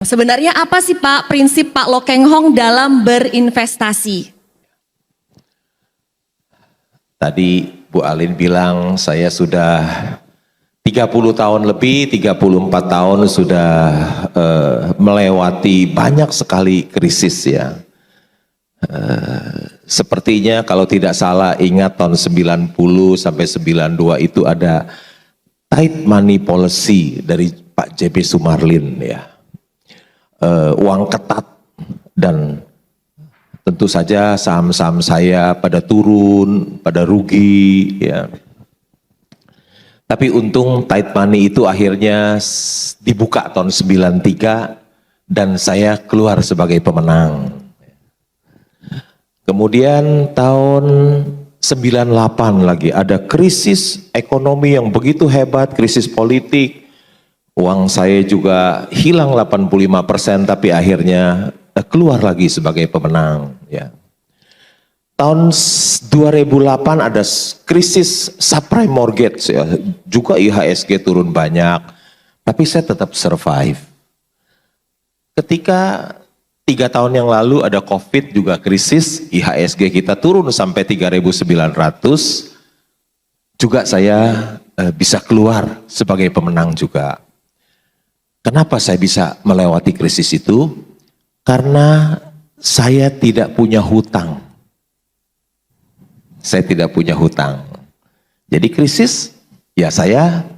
Sebenarnya apa sih Pak prinsip Pak Loh Keng Hong dalam berinvestasi? Tadi Bu Alin bilang saya sudah 30 tahun lebih, 34 tahun sudah melewati banyak sekali krisis ya. Sepertinya kalau tidak salah ingat tahun 90 sampai 92 itu ada tight money policy dari Pak JB Sumarlin ya. Uang ketat dan tentu saja saham-saham saya pada turun, pada rugi ya. Tapi untung tight money itu akhirnya dibuka tahun 93 dan saya keluar sebagai pemenang. Kemudian tahun 98 lagi ada krisis ekonomi yang begitu hebat, krisis politik. Uang saya juga hilang 85% tapi akhirnya keluar lagi sebagai pemenang ya. Tahun 2008 ada krisis subprime mortgage ya, juga IHSG turun banyak, tapi saya tetap survive. Ketika 3 tahun yang lalu ada COVID juga krisis, IHSG kita turun sampai 3.900, juga saya bisa keluar sebagai pemenang juga. Kenapa saya bisa melewati krisis itu? Karena saya tidak punya hutang. Saya tidak punya hutang. Jadi krisis, ya saya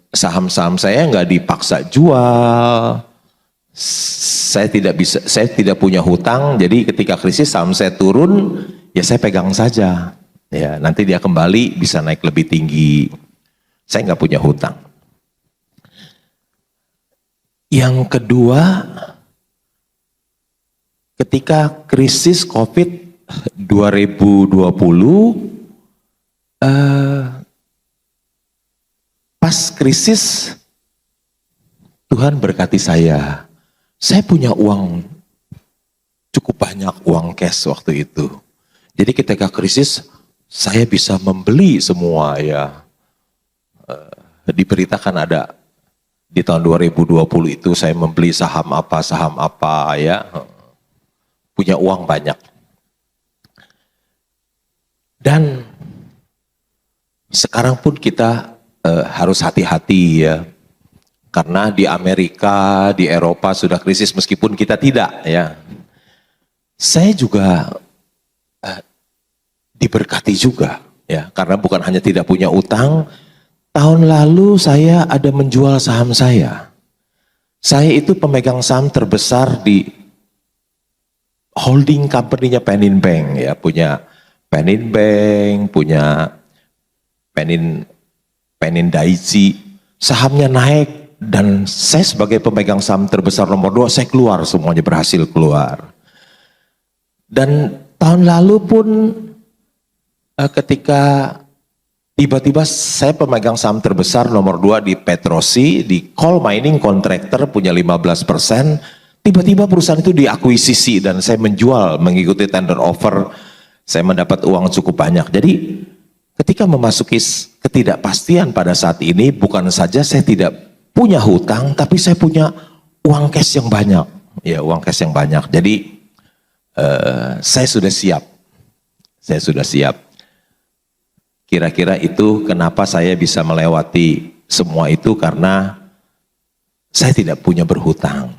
saham-saham saya nggak dipaksa jual. Saya tidak punya hutang. Jadi ketika krisis saham saya turun, ya saya pegang saja. Ya nanti dia kembali bisa naik lebih tinggi. Saya nggak punya hutang. Yang kedua, ketika krisis COVID 2020, pas krisis, Tuhan berkati saya. Saya punya uang, cukup banyak uang cash waktu itu. Jadi ketika krisis, saya bisa membeli semua ya. Diberitakan ada di tahun 2020 itu saya membeli saham apa ya. Punya uang banyak. Dan sekarang pun kita harus hati-hati ya. Karena di Amerika, di Eropa sudah krisis meskipun kita tidak ya. Saya juga diberkati juga ya. Karena bukan hanya tidak punya utang, tahun lalu saya ada menjual saham saya. Saya itu pemegang saham terbesar di holding company-nya Penin Bank ya, punya Penin Bank, punya Penin Daiichi, sahamnya naik dan saya sebagai pemegang saham terbesar nomor 2 saya keluar, semuanya berhasil keluar. Dan tahun lalu pun ketika tiba-tiba saya pemegang saham terbesar nomor 2 di Petrosi, di coal mining contractor punya 15%, tiba-tiba perusahaan itu diakuisisi dan saya menjual mengikuti tender offer, saya mendapat uang cukup banyak. Jadi ketika memasuki ketidakpastian pada saat ini, bukan saja saya tidak punya hutang, tapi saya punya uang cash yang banyak. Ya, uang cash yang banyak. Jadi saya sudah siap. Saya sudah siap. Kira-kira itu kenapa saya bisa melewati semua itu, karena saya tidak punya berhutang.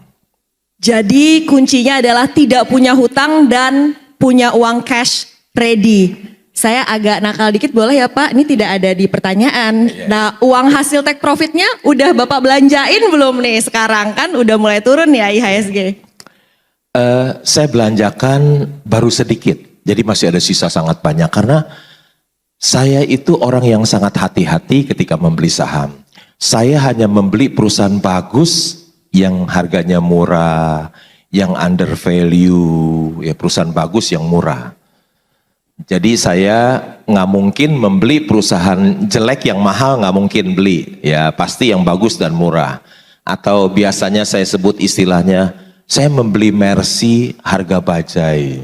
Jadi kuncinya adalah tidak punya hutang dan punya uang cash ready. Saya agak nakal dikit boleh ya Pak? Ini tidak ada di pertanyaan. Nah, uang hasil take profitnya udah Bapak belanjain belum nih sekarang? Kan udah mulai turun ya IHSG. Saya belanjakan baru sedikit. Jadi masih ada sisa sangat banyak. Karena saya itu orang yang sangat hati-hati ketika membeli saham. Saya hanya membeli perusahaan bagus yang harganya murah, yang under value, ya perusahaan bagus yang murah. Jadi saya nggak mungkin membeli perusahaan jelek yang mahal, nggak mungkin beli. Ya pasti yang bagus dan murah. Atau biasanya saya sebut istilahnya, saya membeli Mercy harga bajai.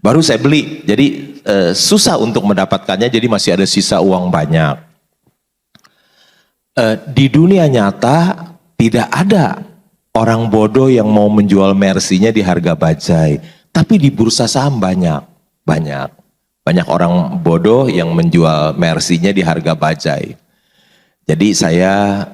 Baru saya beli, jadi susah untuk mendapatkannya, jadi masih ada sisa uang banyak. Di dunia nyata tidak ada orang bodoh yang mau menjual Mercy-nya di harga bajai. Tapi di bursa saham banyak. Banyak orang bodoh yang menjual Mercy-nya di harga bajai. Jadi saya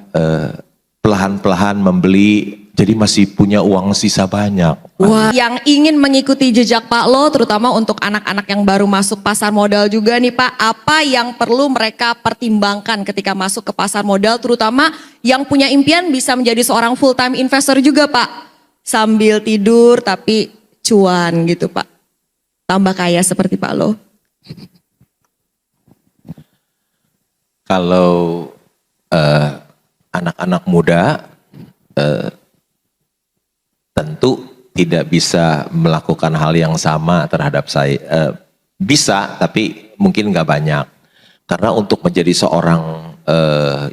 pelan-pelan membeli, jadi masih punya uang sisa banyak. Wah, yang ingin mengikuti jejak Pak Lo, terutama untuk anak-anak yang baru masuk pasar modal juga nih Pak, apa yang perlu mereka pertimbangkan ketika masuk ke pasar modal, terutama yang punya impian bisa menjadi seorang full time investor juga Pak, sambil tidur tapi cuan gitu Pak, tambah kaya seperti Pak Lo. Kalau anak-anak muda tentu tidak bisa melakukan hal yang sama terhadap saya. Bisa, tapi mungkin nggak banyak. Karena untuk menjadi seorang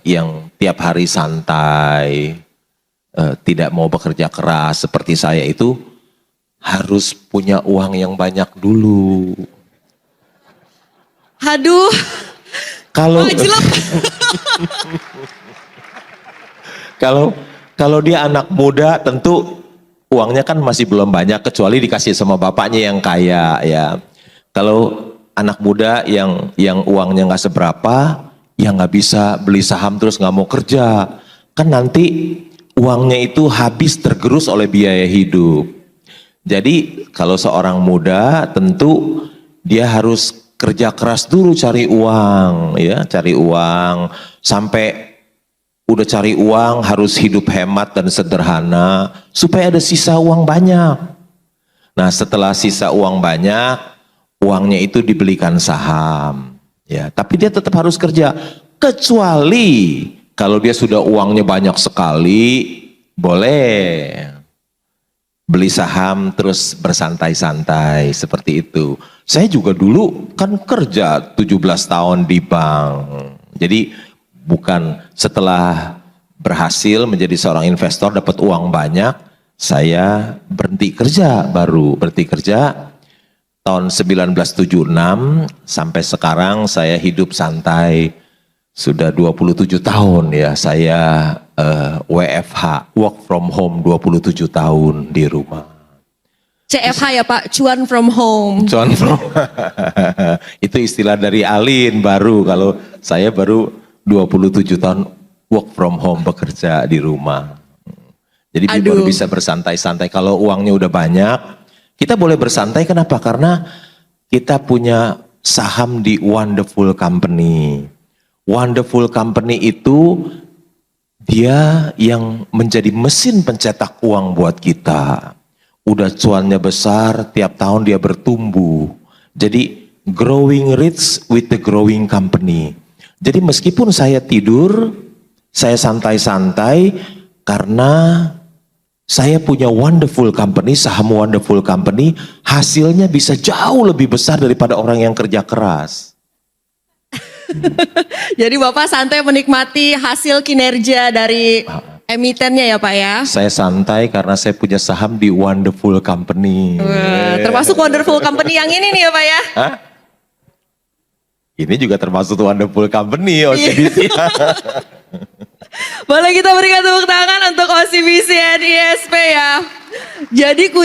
yang tiap hari santai, tidak mau bekerja keras seperti saya itu harus punya uang yang banyak dulu. Aduh, Kalau kalau dia anak muda tentu uangnya kan masih belum banyak kecuali dikasih sama bapaknya yang kaya ya. Kalau anak muda yang uangnya nggak seberapa, ya nggak bisa beli saham terus nggak mau kerja, kan nanti uangnya itu habis tergerus oleh biaya hidup. Jadi kalau seorang muda tentu dia harus kerja keras dulu cari uang ya, cari uang sampai udah cari uang harus hidup hemat dan sederhana supaya ada sisa uang banyak. Nah setelah sisa uang banyak, uangnya itu dibelikan saham. Ya, tapi dia tetap harus kerja. Kecuali kalau dia sudah uangnya banyak sekali, boleh beli saham terus bersantai-santai seperti itu. Saya juga dulu kan kerja 17 tahun di bank. Jadi bukan setelah berhasil menjadi seorang investor dapat uang banyak, saya berhenti kerja, baru berhenti kerja tahun 1976 sampai sekarang saya hidup santai. Sudah 27 tahun ya saya WFH, work from home 27 tahun di rumah. CFH ya Pak, cuan from home. Cuan from itu istilah dari Alin baru, kalau saya baru 27 tahun work from home, bekerja di rumah. Jadi dia baru bisa bersantai-santai. Kalau uangnya udah banyak, kita boleh bersantai kenapa? Karena kita punya saham di Wonderful Company. Wonderful Company itu dia yang menjadi mesin pencetak uang buat kita. Udah cuannya besar, tiap tahun dia bertumbuh. Jadi growing rich with the growing company. Jadi meskipun saya tidur, saya santai-santai karena saya punya Wonderful Company, saham Wonderful Company, hasilnya bisa jauh lebih besar daripada orang yang kerja keras. Jadi Bapak santai menikmati hasil kinerja dari emitennya ya Pak ya? Saya santai karena saya punya saham di Wonderful Company. Termasuk Wonderful Company yang ini nih ya Pak ya? Hah? Ini juga termasuk Wonderful Company, OCBC. Boleh kita berikan tepuk tangan untuk OCBC and ISP ya. Jadi kunci